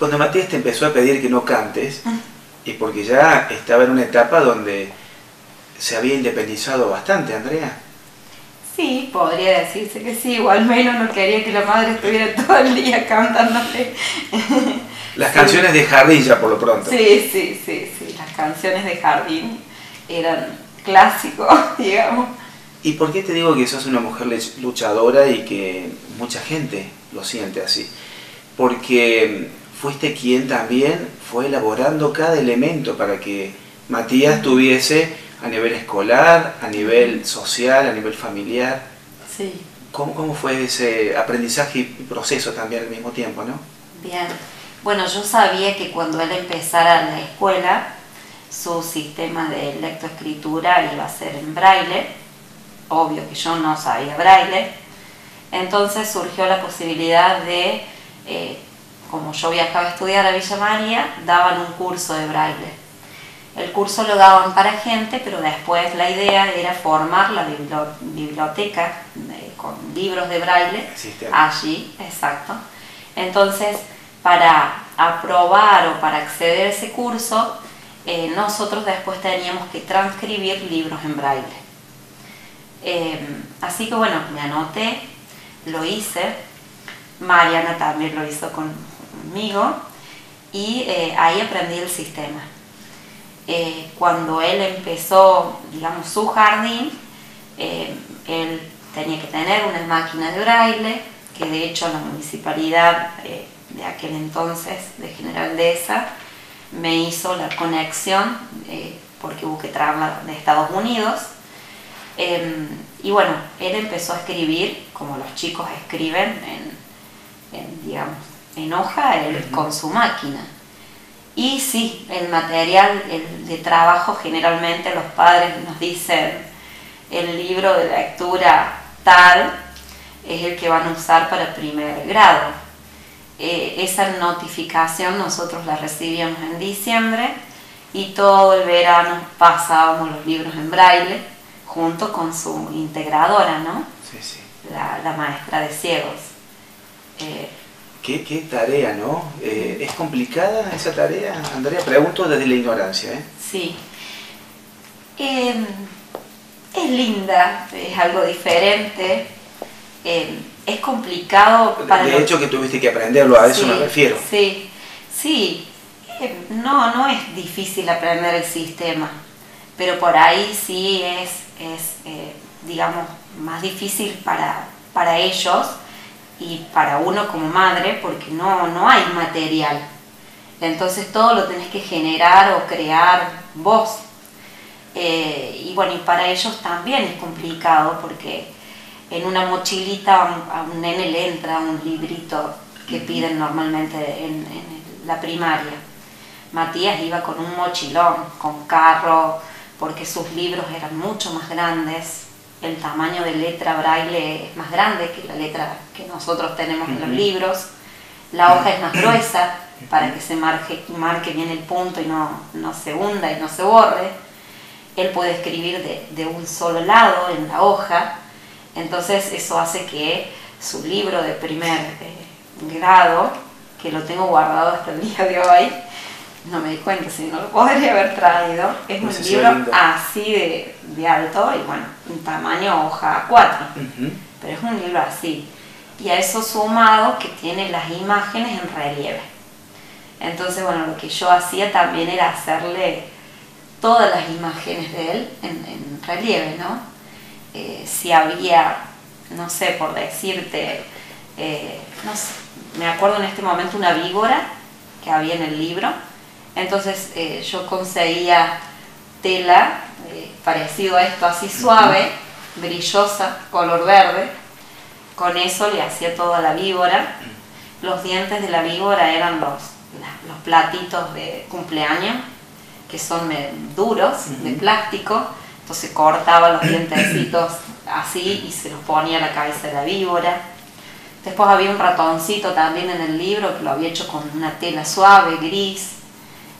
cuando Matías te empezó a pedir que no cantes, y porque ya estaba en una etapa donde se había independizado bastante, Andrea. Sí, podría decirse que sí, o al menos no quería que la madre estuviera todo el día cantándole. Las Sí. canciones de jardín ya por lo pronto. Sí, las canciones de jardín eran clásicos, digamos. ¿Y por qué te digo que sos una mujer luchadora y que mucha gente lo siente así? Porque fuiste quien también fue elaborando cada elemento para que Matías tuviese a nivel escolar, a nivel social, a nivel familiar. Sí. ¿Cómo fue ese aprendizaje y proceso también al mismo tiempo, no? Bien. Bueno, yo sabía que cuando él empezara la escuela, su sistema de lectoescritura iba a ser en braille. Obvio que yo no sabía braille. Entonces surgió la posibilidad de, como yo viajaba a estudiar a Villa María, daban un curso de braille. El curso lo daban para gente, pero después la idea era formar la biblioteca con libros de braille allí, exacto. Entonces, para aprobar o para acceder a ese curso, nosotros después teníamos que transcribir libros en braille. Así que bueno, me anoté, lo hice, Mariana también lo hizo conmigo y ahí aprendí el sistema. Cuando él empezó, digamos, su jardín, él tenía que tener una máquina de braille, que de hecho la municipalidad de aquel entonces, de General Dehesa, me hizo la conexión, porque hubo que traerla de Estados Unidos. Y bueno, él empezó a escribir, como los chicos escriben, digamos, en hoja, él con su máquina. Y sí, el material de trabajo, generalmente los padres nos dicen, el libro de lectura tal es el que van a usar para primer grado. Esa notificación nosotros la recibíamos en diciembre y todo el verano pasábamos los libros en braille junto con su integradora, ¿no? Sí, sí. La maestra de ciegos. Qué tarea, ¿no? ¿Es complicada esa tarea, Andrea? Pregunto desde la ignorancia, ¿eh? Sí. Es linda, es algo diferente. Es complicado para de hecho que tuviste que aprenderlo, a eso me refiero. Sí. No es difícil aprender el sistema, pero por ahí sí es digamos, más difícil para ellos y para uno como madre, porque no hay material. Entonces todo lo tenés que generar o crear vos. Y bueno, y para ellos también es complicado, porque en una mochilita a un nene le entra un librito que piden normalmente en la primaria. Matías iba con un mochilón, con carro, porque sus libros eran mucho más grandes. El tamaño de letra braille es más grande que la letra que nosotros tenemos en los libros. La hoja es más gruesa para que se marque bien el punto y no se hunda y no se borre. Él puede escribir de un solo lado en la hoja. Entonces eso hace que su libro de primer grado, que lo tengo guardado hasta el día de hoy, no me di cuenta si no lo podría haber traído, es pues un libro lindo, así de alto y bueno, un tamaño hoja A4, pero es un libro así. Y a eso sumado que tiene las imágenes en relieve. Entonces bueno, lo que yo hacía también era hacerle todas las imágenes de él en relieve, ¿no? Si había, no sé, por decirte, no sé, me acuerdo en este momento una víbora que había en el libro. Entonces yo conseguía tela parecido a esto, así suave, brillosa, color verde. Con eso le hacía toda la víbora. Los dientes de la víbora eran los platitos de cumpleaños, que son duros, de plástico. Entonces cortaba los dientecitos así y se los ponía a la cabeza de la víbora. Después había un ratoncito también en el libro que lo había hecho con una tela suave, gris.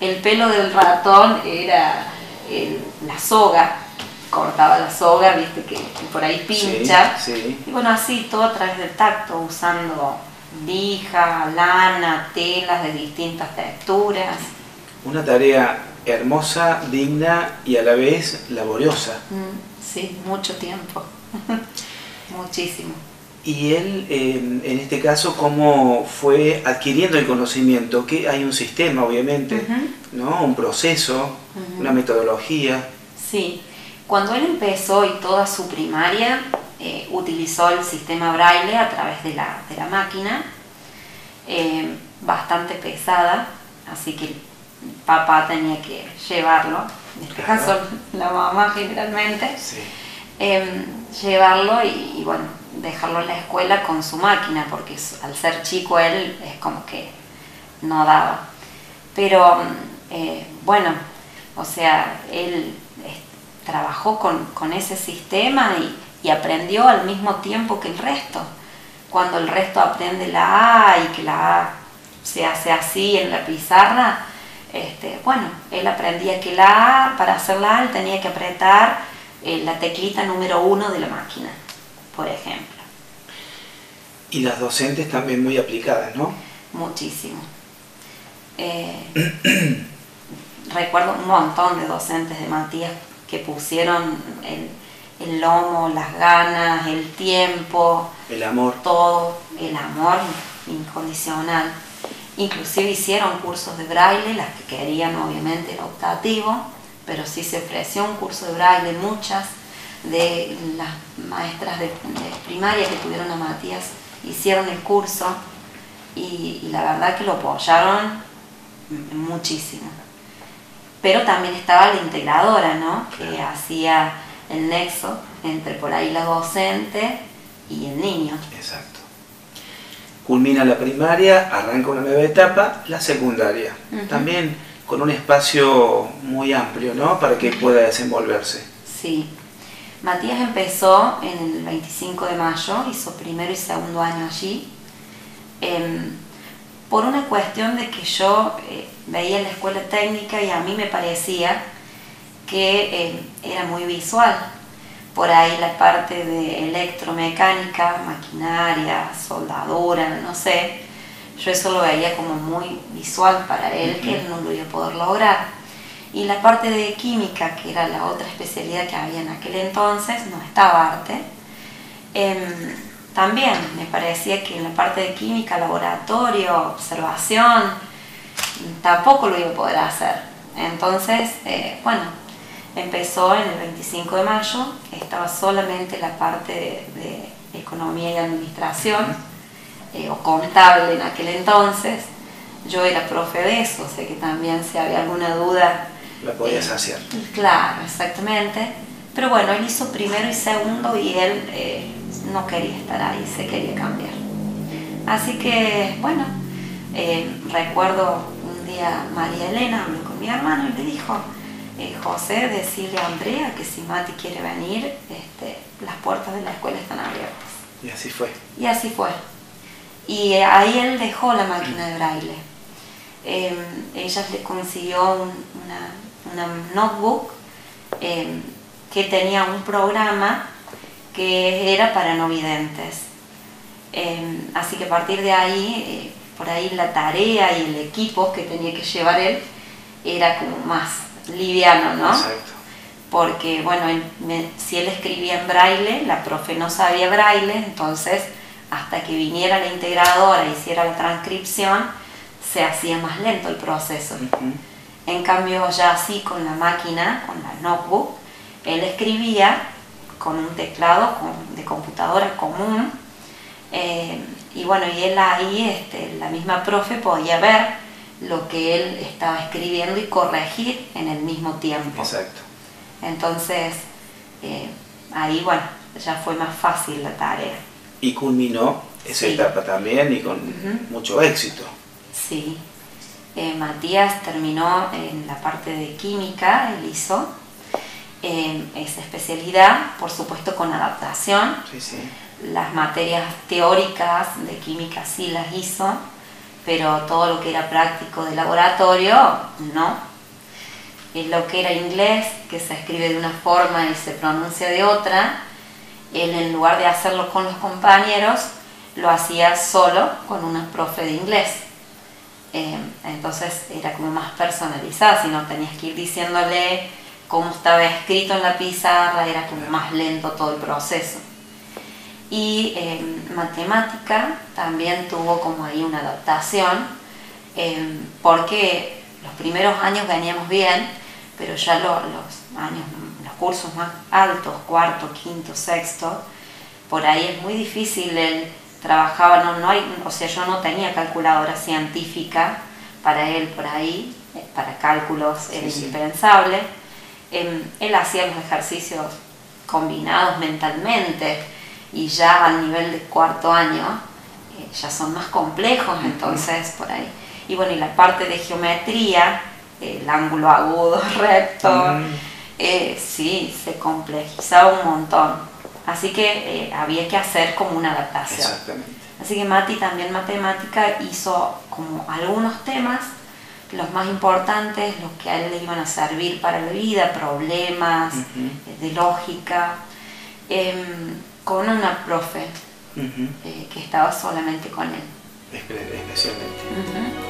El pelo del ratón era la soga, cortaba la soga, viste que por ahí pincha. Y bueno, así todo a través del tacto, usando lija, lana, telas de distintas texturas. Una tarea hermosa, digna y a la vez laboriosa. Sí, mucho tiempo, muchísimo. Y él, en este caso, ¿cómo fue adquiriendo el conocimiento? Que hay un sistema, obviamente, ¿no? Un proceso, una metodología. Sí, cuando él empezó y toda su primaria, utilizó el sistema Braille a través de la máquina, bastante pesada, así que el papá tenía que llevarlo, en este caso la mamá generalmente, Sí. Llevarlo y bueno, dejarlo en la escuela con su máquina, porque al ser chico él es como que no daba. Pero bueno, o sea, él trabajó con ese sistema y aprendió al mismo tiempo que el resto. Cuando el resto aprende la A y que la A se hace así en la pizarra, bueno, él aprendía que la A, para hacer la A, él tenía que apretar la teclita número 1 de la máquina, por ejemplo. Y las docentes también muy aplicadas, ¿no? Muchísimo. Recuerdo un montón de docentes de Matías que pusieron el lomo, las ganas, el tiempo, El amor. todo, el amor incondicional. Inclusive hicieron cursos de braille, las que querían obviamente era optativo, pero sí se ofreció un curso de braille, muchas de las maestras de primaria que tuvieron a Matías hicieron el curso y la verdad que lo apoyaron muchísimo. Pero también estaba la integradora, ¿no? Que hacía el nexo entre por ahí la docente y el niño. Exacto. Culmina la primaria, arranca una nueva etapa, la secundaria. También con un espacio muy amplio, ¿no? Para que pueda desenvolverse. Sí. Matías empezó en el 25 de mayo, hizo primero y segundo año allí. Por una cuestión de que yo veía la escuela técnica y a mí me parecía que era muy visual. Por ahí la parte de electromecánica, maquinaria, soldadura, no sé, yo eso lo veía como muy visual para él, que él no lo iba a poder lograr. Y la parte de química, que era la otra especialidad que había en aquel entonces, no estaba arte. También me parecía que en la parte de química, laboratorio, observación, tampoco lo iba a poder hacer. Entonces, bueno, empezó en el 25 de mayo, estaba solamente la parte de economía y administración, o contable en aquel entonces. Yo era profe de eso, o sea que también si había alguna duda... La podías hacer. Claro, exactamente. Pero bueno, él hizo primero y segundo y él no quería estar ahí, se quería cambiar. Así que, bueno, recuerdo un día María Elena habló con mi hermano y le dijo, José, decirle a Andrea que si Mati quiere venir, las puertas de la escuela están abiertas. Y así fue. Y así fue. Y ahí él dejó la máquina de braille. Ella le consiguió una notebook que tenía un programa que era para no videntes. Así que a partir de ahí, por ahí la tarea y el equipo que tenía que llevar él era como más liviano, ¿no? Exacto. Porque, bueno, si él escribía en braille, la profe no sabía braille, entonces hasta que viniera la integradora e hiciera la transcripción, se hacía más lento el proceso. En cambio, ya así con la máquina, con la notebook, él escribía con un teclado de computadora común, y bueno, y él ahí, la misma profe podía ver lo que él estaba escribiendo y corregir en el mismo tiempo. Exacto. Entonces, ahí, bueno, ya fue más fácil la tarea. Y culminó esa etapa también y con mucho éxito. Sí. Matías terminó en la parte de química, él hizo esa especialidad, por supuesto con adaptación. Sí, sí. Las materias teóricas de química sí las hizo, pero todo lo que era práctico de laboratorio, no. Lo que era inglés, que se escribe de una forma y se pronuncia de otra, él en lugar de hacerlo con los compañeros, lo hacía solo con una profe de inglés. Entonces era como más personalizada, si no tenías que ir diciéndole cómo estaba escrito en la pizarra, era como más lento todo el proceso. Y matemática también tuvo como ahí una adaptación, porque los primeros años veníamos bien, pero ya los cursos más altos, cuarto, quinto, sexto, por ahí es muy difícil. Él trabajaba, o sea, yo no tenía calculadora científica, para él por ahí, para cálculos era indispensable. Él hacía los ejercicios combinados mentalmente, y ya al nivel de cuarto año ya son más complejos, entonces por ahí. Y bueno, y la parte de geometría, el ángulo agudo, recto, sí, se complejizaba un montón. Así que había que hacer como una adaptación. Exactamente. Así que Mati también matemática hizo como algunos temas, los más importantes, los que a él le iban a servir para la vida, problemas de lógica, con una profe que estaba solamente con él. Especialmente.